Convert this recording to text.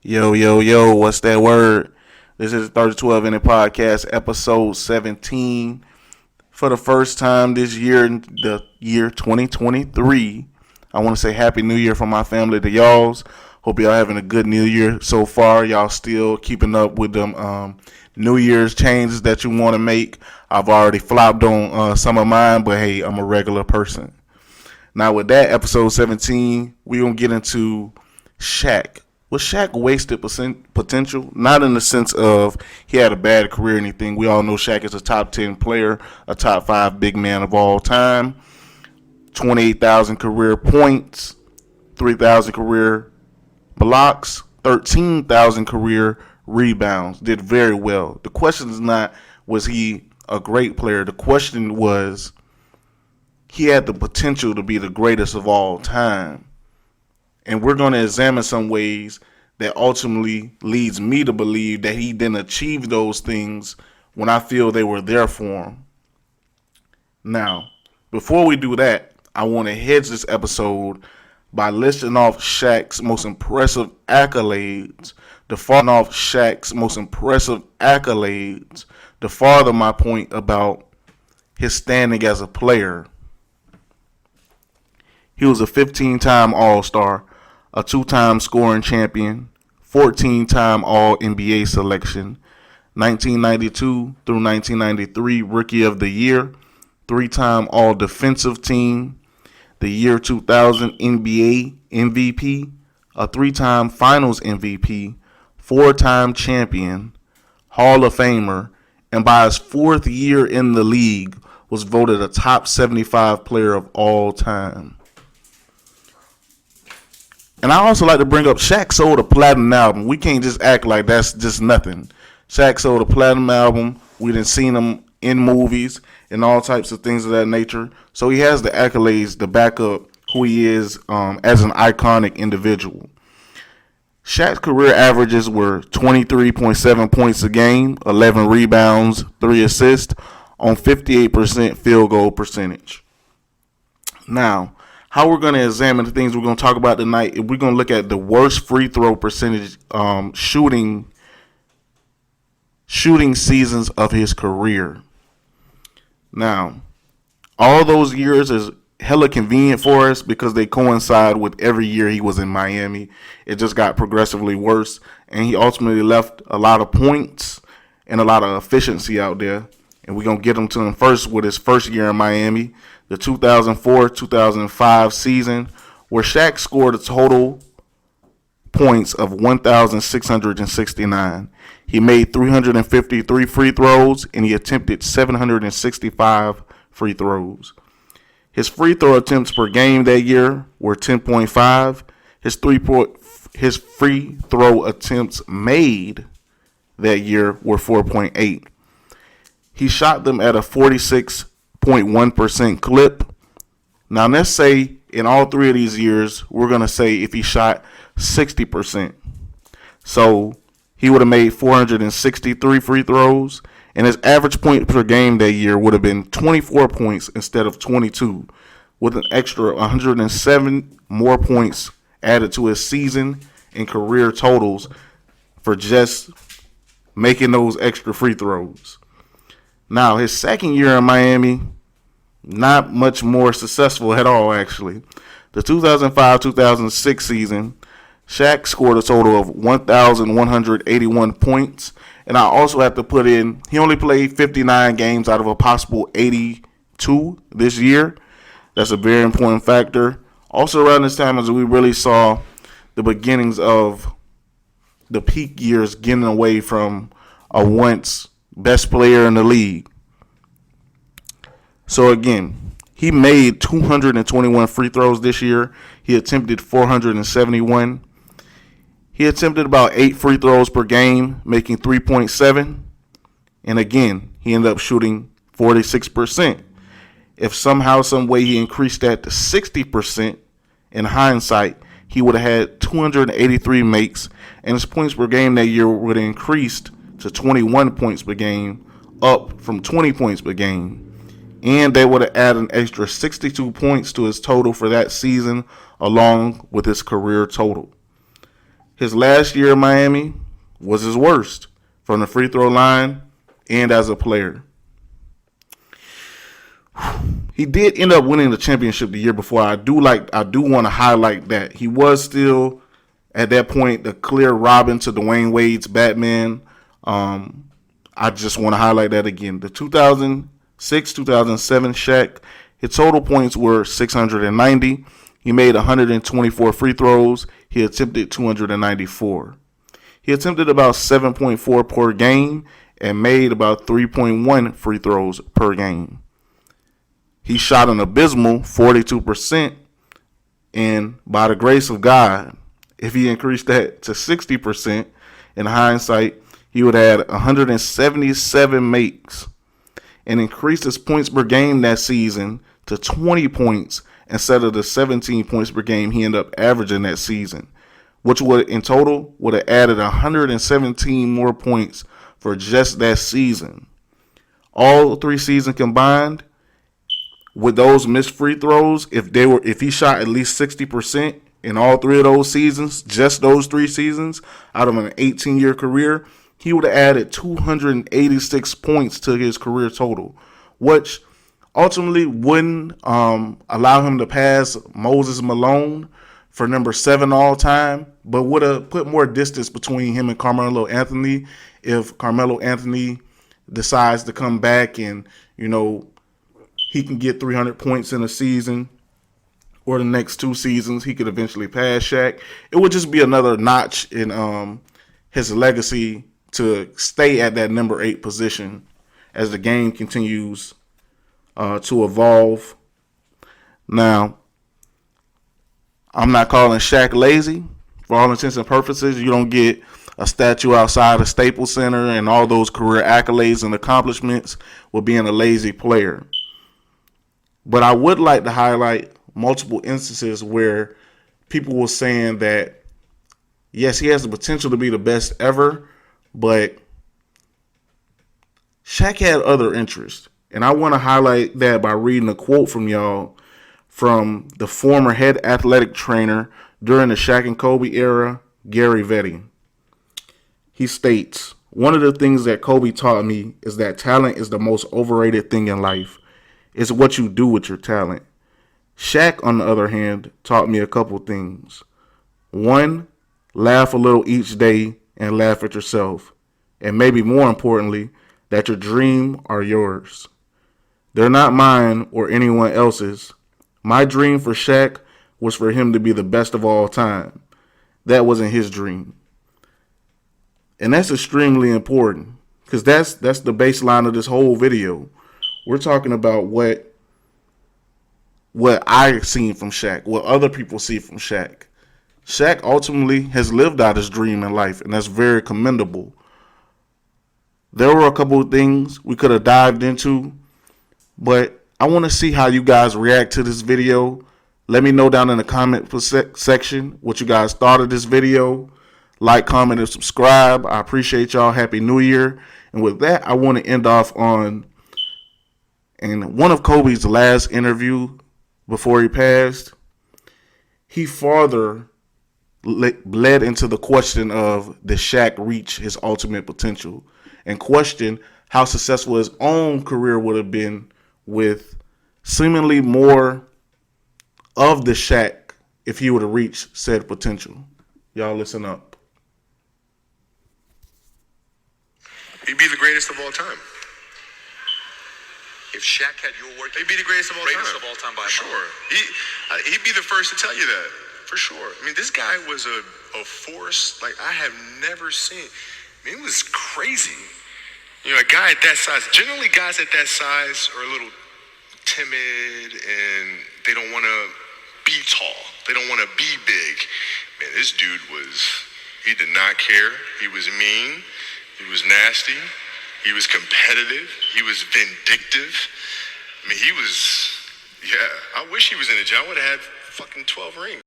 Yo, yo, yo, what's that word? This is 3012 in the podcast, episode 17. For the first time this year, the year 2023, I want to say Happy New Year from my family to y'all's. Hope y'all having a good New Year so far. Y'all still keeping up with them New Year's changes that you want to make. I've already flopped on some of mine, but hey, I'm a regular person. Now with that, episode 17, we're going to get into Shaq. Was Shaq wasted potential? Not in the sense of he had a bad career or anything. We all know Shaq is a top 10 player, a top 5 big man of all time. 28,000 career points, 3,000 career blocks, 13,000 career rebounds. Did very well. The question is not, was he a great player? The question was, he had the potential to be the greatest of all time. And we're going to examine some ways that ultimately leads me to believe that he didn't achieve those things when I feel they were there for him. Now, before we do that, I want to hedge this episode by listing off Shaq's most impressive accolades. To farther my point about his standing as a player. He was a 15-time All-Star, a 2-time scoring champion, 14-time All-NBA selection, 1992 through 1993 Rookie of the Year, 3-time All-Defensive Team, the year 2000 NBA MVP, a 3-time Finals MVP, 4-time champion, Hall of Famer, and by his 4th year in the league was voted a top 75 player of all time. And I also like to bring up Shaq sold a platinum album. We can't just act like that's just nothing. Shaq sold a platinum album. We done seen him in movies and all types of things of that nature. So he has the accolades to back up who he is as an iconic individual. Shaq's career averages were 23.7 points a game, 11 rebounds, 3 assists on 58% field goal percentage. Now, how we're going to examine the things we're going to talk about tonight, we're going to look at the worst free throw percentage shooting seasons of his career. Now, all those years is hella convenient for us because they coincide with every year he was in Miami. It just got progressively worse, and he ultimately left a lot of points and a lot of efficiency out there. And we're going to get him to him first with his first year in Miami, the 2004-2005 season, where Shaq scored a total points of 1,669. He made 353 free throws, and he attempted 765 free throws. His free throw attempts per game that year were 10.5. His free throw attempts made that year were 4.8. He shot them at a 46.1% clip. Now, let's say in all 3 of these years, we're going to say if he shot 60%. So he would have made 463 free throws, and his average point per game that year would have been 24 points instead of 22, with an extra 107 more points added to his season and career totals for just making those extra free throws. Now, his second year in Miami, not much more successful at all, actually. The 2005-2006 season, Shaq scored a total of 1,181 points. And I also have to put in, he only played 59 games out of a possible 82 this year. That's a very important factor. Also around this time as we really saw the beginnings of the peak years getting away from a once best player in the league. So again, he made 221 free throws this year. He attempted 471. He attempted about 8 free throws per game, making 3.7. And again, he ended up shooting 46%. If somehow, some way he increased that to 60%, in hindsight, he would have had 283 makes, and his points per game that year would have increased to 21 points per game, up from 20 points per game. And they would have added an extra 62 points to his total for that season, along with his career total. His last year in Miami was his worst from the free throw line and as a player. He did end up winning the championship the year before. I do want to highlight that he was still at that point the clear Robin to Dwayne Wade's Batman. I just want to highlight that again. The 2006-2007 Shaq, his total points were 690. He made 124 free throws. He attempted 294. He attempted about 7.4 per game and made about 3.1 free throws per game. He shot an abysmal 42%, and by the grace of God, if he increased that to 60%, in hindsight, he would have had 177 makes and increased his points per game that season to 20 points instead of the 17 points per game he ended up averaging that season, which would in total would have added 117 more points for just that season. All 3 seasons combined, with those missed free throws, if he shot at least 60% in all 3 of those seasons, just those 3 seasons out of an 18-year career, he would have added 286 points to his career total, which ultimately wouldn't allow him to pass Moses Malone for number 7 all time, but would have put more distance between him and Carmelo Anthony if Carmelo Anthony decides to come back and, he can get 300 points in a season, or the next 2 seasons he could eventually pass Shaq. It would just be another notch in his legacy to stay at that number 8 position as the game continues to evolve. Now, I'm not calling Shaq lazy. For all intents and purposes, you don't get a statue outside the Staples Center and all those career accolades and accomplishments with being a lazy player. But I would like to highlight multiple instances where people were saying that, yes, he has the potential to be the best ever, but Shaq had other interests. And I want to highlight that by reading a quote from y'all from the former head athletic trainer during the Shaq and Kobe era, Gary Vetty. He states, "One of the things that Kobe taught me is that talent is the most overrated thing in life. It's what you do with your talent. Shaq, on the other hand, taught me a couple things. 1, laugh a little each day and laugh at yourself. And maybe more importantly, that your dreams are yours. They're not mine or anyone else's. My dream for Shaq was for him to be the best of all time. That wasn't his dream." And that's extremely important because that's the baseline of this whole video. We're talking about what I've seen from Shaq, what other people see from Shaq. Shaq ultimately has lived out his dream in life, and that's very commendable. There were a couple of things we could have dived into, but I want to see how you guys react to this video. Let me know down in the comment section what you guys thought of this video. Like, comment, and subscribe. I appreciate y'all. Happy New Year. And with that, I want to end off on in one of Kobe's last interview before he passed. He farther led into the question of did Shaq reach his ultimate potential and questioned how successful his own career would have been with seemingly more of the Shaq if he would have reached said potential. Y'all listen up. He'd be the greatest of all time. If Shaq had your work, he'd be the greatest of all time. By sure. He'd be the first to tell you that, for sure. I mean, this guy was a force like I have never seen. I mean, it was crazy. A guy at that size. Generally, guys at that size are a little timid and they don't want to be tall. They don't want to be big. Man, this dude he did not care. He was mean. He was nasty. He was competitive. He was vindictive. I mean, I wish he was in the gym. I would have had fucking 12 rings.